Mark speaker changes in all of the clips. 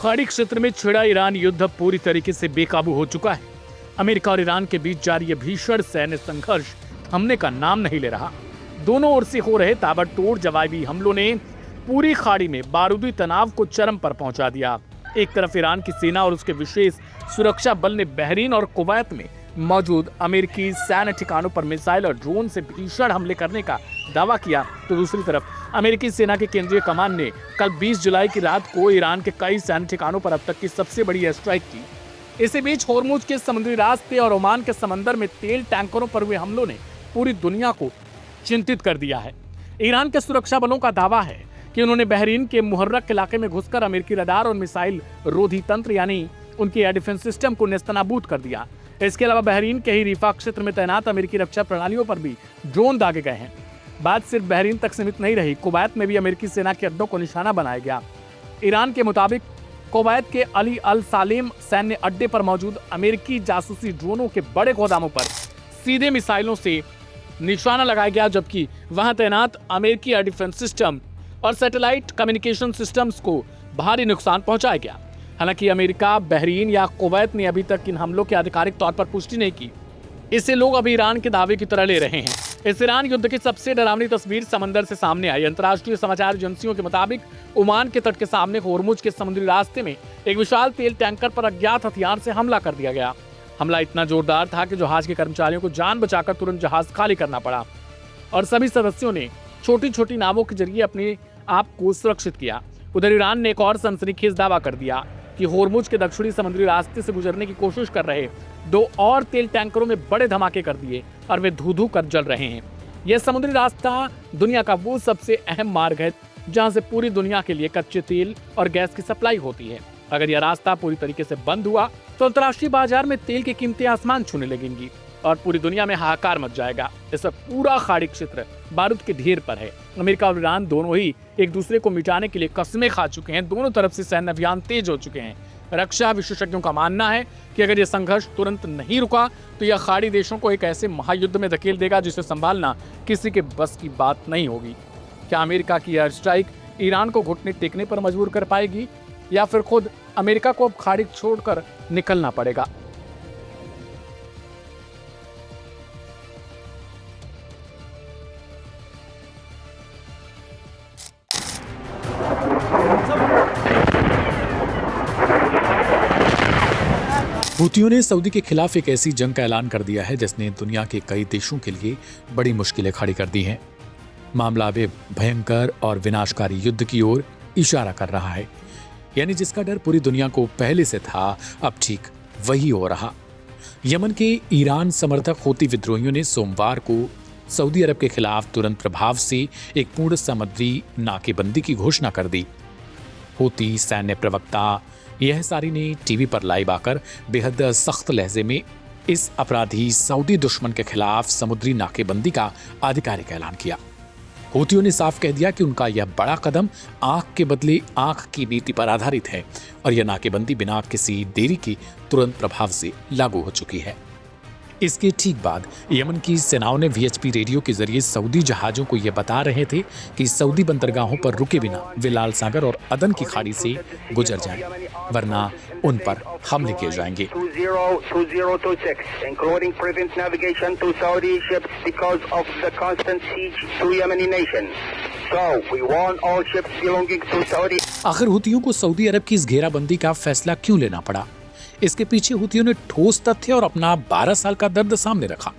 Speaker 1: खाड़ी क्षेत्र में छिड़ा ईरान युद्ध पूरी तरीके से बेकाबू हो चुका है। अमेरिका और ईरान के बीच जारी यह भीषण सैन्य संघर्ष थमने का नाम नहीं ले रहा। दोनों ओर से हो रहे ताबड़तोड़ जवाबी हमलों ने पूरी खाड़ी में बारूदी तनाव को चरम पर पहुंचा दिया। एक तरफ ईरान की सेना और उसके विशेष सुरक्षा बल ने बहरीन और कुवैत में मौजूद अमेरिकी सैन्य ठिकानों पर मिसाइल और ड्रोन से भीषण हमले करने का दावा किया, तो दूसरी तरफ अमेरिकी सेना के केंद्रीय कमान ने कल 20 जुलाई की रात को ईरान के कई सैन्य ठिकानों पर अब तक की सबसे बड़ी एयर स्ट्राइक की। इसी बीच होर्मुज के समुद्री रास्ते और ओमान के समंदर में तेल टैंकरों पर हुए हमलों ने पूरी दुनिया को चिंतित कर दिया है। ईरान के सुरक्षा बलों का दावा है कि उन्होंने बहरीन के मुहर्रक इलाके में घुसकर अमेरिकी रडार और मिसाइल रोधी तंत्र यानी उनके एयर डिफेंस सिस्टम को नेस्तनाबूद कर दिया। इसके अलावा बहरीन के ही रीफा क्षेत्र में तैनात अमेरिकी रक्षा प्रणालियों पर भी ड्रोन दागे गए हैं। बात सिर्फ बहरीन तक सीमित नहीं रही, कुवैत में भी अमेरिकी सेना के अड्डों को निशाना बनाया गया। ईरान के मुताबिक कुवैत के अली अल सालेम सैन्य अड्डे पर मौजूद अमेरिकी जासूसी ड्रोनों के बड़े गोदामों पर सीधे मिसाइलों से निशाना लगाया गया, जबकि वहां तैनात अमेरिकी एयर डिफेंस सिस्टम और सैटेलाइट कम्युनिकेशन सिस्टम्स को भारी नुकसान पहुंचाया गया। हालांकि अमेरिका, बहरीन या कुवैत ने अभी तक इन हमलों की आधिकारिक तौर पर पुष्टि नहीं की। इसे लोग अभी ईरान के दावे की तरह ले रहे हैं। इस ईरान युद्ध की सबसे डरावनी तस्वीर समंदर से सामने आई। अंतर्राष्ट्रीय समाचार एजेंसियों के मुताबिक ओमान के तट के सामने होर्मुज के समुद्री रास्ते में एक विशाल तेल टैंकर पर अज्ञात हथियार से हमला कर दिया गया। हमला इतना जोरदार था कि जहाज के कर्मचारियों को जान बचाकर तुरंत जहाज खाली करना पड़ा और सभी सदस्यों ने छोटी छोटी नावों के जरिए अपने आप को सुरक्षित किया। उधर ईरान ने एक और सनसनीखेज दावा कर दिया कि होर्मुज के दक्षिणी समुद्री रास्ते से गुजरने की कोशिश कर रहे 2 और तेल टैंकरों में बड़े धमाके कर दिए और वे धू-धू कर जल रहे हैं। यह समुद्री रास्ता दुनिया का वो सबसे अहम मार्ग है जहां से पूरी दुनिया के लिए कच्चे तेल और गैस की सप्लाई होती है। अगर यह रास्ता पूरी तरीके से बंद हुआ तो अंतर्राष्ट्रीय बाजार में तेल की कीमतें आसमान छूने लगेंगी और पूरी दुनिया में हाहाकार मच जाएगा। इस वक्त पूरा खाड़ी क्षेत्र बारूद के ढेर पर है। अमेरिका और ईरान दोनों ही एक दूसरे को मिटाने के लिए कस्में खा चुके हैं। दोनों तरफ से सैन्य अभियान तेज हो चुके हैं। रक्षा विशेषज्ञों का मानना है कि अगर यह संघर्ष तुरंत नहीं रुका तो यह खाड़ी देशों को एक ऐसे महायुद्ध में धकेल देगा जिसे संभालना किसी के बस की बात नहीं होगी। क्या अमेरिका की एयर स्ट्राइक ईरान को घुटने टेकने पर मजबूर कर पाएगी या फिर खुद अमेरिका को अब खाड़ी छोड़कर निकलना पड़ेगा?
Speaker 2: हुतियों ने सऊदी के खिलाफ एक ऐसी जंग का ऐलान कर दिया है जिसने दुनिया के कई देशों के लिए बड़ी मुश्किलें खड़ी कर दी हैं। मामला अब भयंकर और विनाशकारी युद्ध की ओर इशारा कर रहा है, यानी जिसका डर पूरी दुनिया को पहले से था, अब ठीक वही हो रहा। यमन के ईरान समर्थक हूती विद्रोहियों ने सोमवार को सऊदी अरब के खिलाफ तुरंत प्रभाव से एक पूर्ण समुद्री नाकेबंदी की घोषणा कर दी। हूती सैन्य प्रवक्ता यह सारी ने टीवी पर लाइव आकर बेहद सख्त लहजे में इस अपराधी सऊदी दुश्मन के खिलाफ समुद्री नाकेबंदी का आधिकारिक ऐलान किया। हूतियों ने साफ कह दिया कि उनका यह बड़ा कदम आंख के बदले आंख की नीति पर आधारित है और यह नाकेबंदी बिना किसी देरी के तुरंत प्रभाव से लागू हो चुकी है। इसके ठीक बाद यमन की सेनाओं ने वीएचपी रेडियो के जरिए सऊदी जहाजों को यह बता रहे थे कि सऊदी बंदरगाहों पर रुके बिना वे लाल सागर और अदन की खाड़ी से गुजर जाएं, वरना उन पर हमले किए जाएंगे। आखिर हुतियों को सऊदी अरब की इस घेराबंदी का फैसला क्यों लेना पड़ा? इसके पीछे हुतियों ने ठोस तथ्य और अपना 12 साल का दर्द सामने रखा।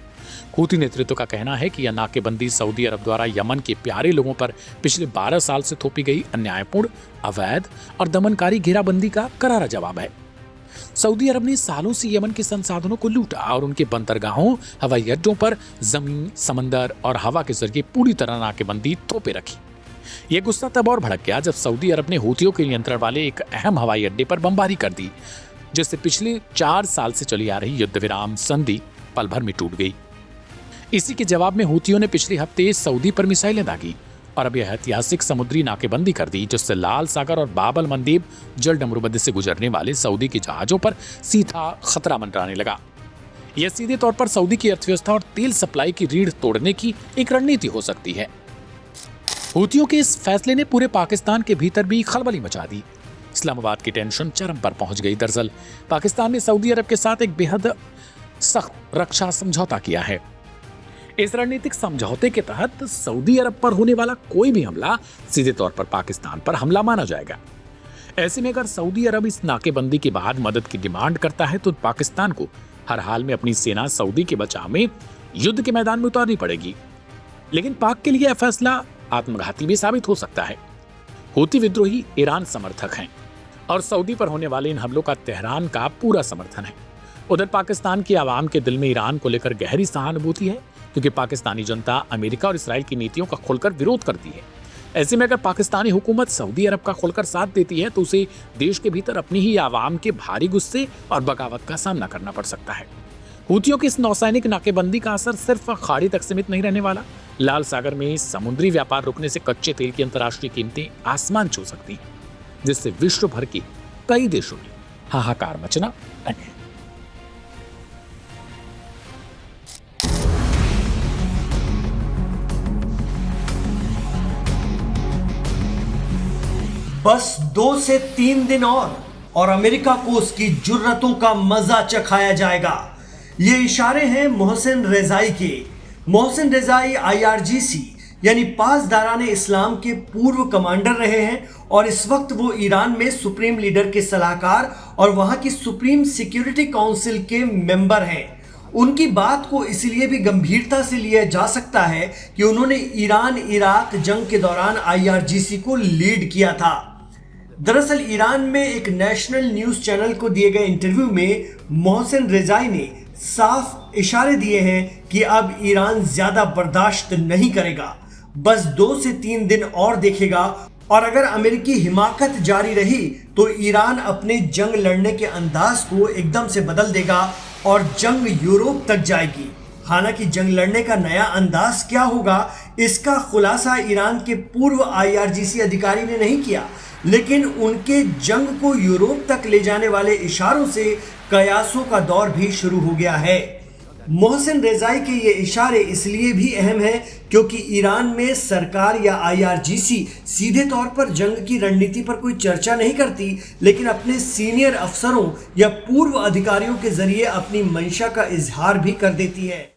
Speaker 2: हुती नेतृत्व का कहना है कि यह नाकेबंदी सऊदी अरब द्वारा यमन के प्यारे लोगों पर पिछले 12 साल से थोपी गई अन्यायपूर्ण, अवैध और दमनकारी घेराबंदी का करारा जवाब है। सऊदी अरब ने सालों से यमन के संसाधनों को लूटा और उनके बंदरगाहों, हवाई अड्डों पर जमीन, समंदर और हवा के जरिए पूरी तरह नाकेबंदी थोपे रखी। यह गुस्सा तब और भड़क गया जब सऊदी अरब ने हुतियों के नियंत्रण वाले एक अहम हवाई अड्डे पर बमबारी कर दी, जिससे पिछले 4 साल से चली आ रही युद्ध विराम संधि पल भर में टूट गई। इसी के जवाब में हुतियों ने पिछले हफ्ते सऊदी पर मिसाइलें दागी और अब यह ऐतिहासिक समुद्री नाकेबंदी कर दी, जिससे लाल सागर और बाब अल मंदेब जल डमरूबंदी से गुजरने वाले सऊदी के जहाजों पर सीधा खतरा मंडराने लगा। यह सीधे तौर पर सऊदी की अर्थव्यवस्था और तेल सप्लाई की रीढ़ तोड़ने की एक रणनीति हो सकती है। हुतियों के इस फैसले ने पूरे पाकिस्तान के भीतर भी खलबली मचा दी। इस्लामाबाद की टेंशन चरम पर पहुंच गई। दरअसल पाकिस्तान ने सऊदी अरब के साथ एक बेहद सख्त रक्षा समझौता किया है। इस रणनीतिक समझौते के तहत सऊदी अरब पर होने वाला कोई भी हमला सीधे तौर पर पाकिस्तान पर हमला माना जाएगा। ऐसे में अगर सऊदी अरब इस नाकेबंदी के बाद मदद की डिमांड करता है तो पाकिस्तान को हर हाल में अपनी सेना सऊदी के बचाव में युद्ध के मैदान में उतारनी पड़ेगी। लेकिन पाक के लिए यह फैसला आत्मघाती भी साबित हो सकता है। हूती विद्रोही ईरान समर्थक हैं और सऊदी पर होने वाले इन हमलों का तेहरान का पूरा समर्थन है। उधर पाकिस्तान की आवाम के दिल में ईरान को लेकर गहरी सहानुभूति है, क्योंकि पाकिस्तानी जनता अमेरिका और इसराइल की नीतियों का खुलकर विरोध करती है। ऐसे में अगर पाकिस्तानी हुकूमत सऊदी अरब का खुलकर साथ देती है तो उसे देश के भीतर अपनी ही आवाम के भारी गुस्से और बगावत का सामना करना पड़ सकता है। हूतियों की इस नौसैनिक नाकेबंदी का असर सिर्फ खाड़ी तक सीमित नहीं रहने वाला। लाल सागर में समुद्री व्यापार रुकने से कच्चे तेल की अंतर्राष्ट्रीय कीमतें आसमान छू सकती हैं, जिससे विश्व भर के कई देशों में हाहाकार मचना तय है।
Speaker 3: बस 2 से 3 दिन और अमेरिका को उसकी जुर्रतों का मजा चखाया जाएगा। ये इशारे हैं मोहसिन रेजाई के। मोहसिन रेजाई IRGC यानी पासदारान इस्लाम के पूर्व कमांडर रहे हैं और इस वक्त वो ईरान में सुप्रीम लीडर के सलाहकार और वहां की सुप्रीम सिक्योरिटी काउंसिल के मेंबर हैं। उनकी बात को इसलिए भी गंभीरता से लिया जा सकता है कि उन्होंने ईरान इराक जंग के दौरान IRGC को लीड किया था। दरअसल ईरान में एक नेशनल न्यूज चैनल को दिए गए इंटरव्यू में मोहसिन रेजाई ने साफ इशारे दिए हैं कि अब ईरान ज्यादा बर्दाश्त नहीं करेगा, बस 2 से 3 दिन और देखेगा और अगर अमेरिकी हिमाकत जारी रही तो ईरान अपने जंग लड़ने के अंदाज को एकदम से बदल देगा और जंग यूरोप तक जाएगी। हालांकि जंग लड़ने का नया अंदाज क्या होगा, इसका खुलासा ईरान के पूर्व IRGC अधिकारी ने नहीं किया, लेकिन उनके जंग को यूरोप तक ले जाने वाले इशारों से कयासों का दौर भी शुरू हो गया है। मोहसिन रेजाई के ये इशारे इसलिए भी अहम हैं क्योंकि ईरान में सरकार या IRGC सीधे तौर पर जंग की रणनीति पर कोई चर्चा नहीं करती, लेकिन अपने सीनियर अफसरों या पूर्व अधिकारियों के जरिए अपनी मंशा का इजहार भी कर देती है।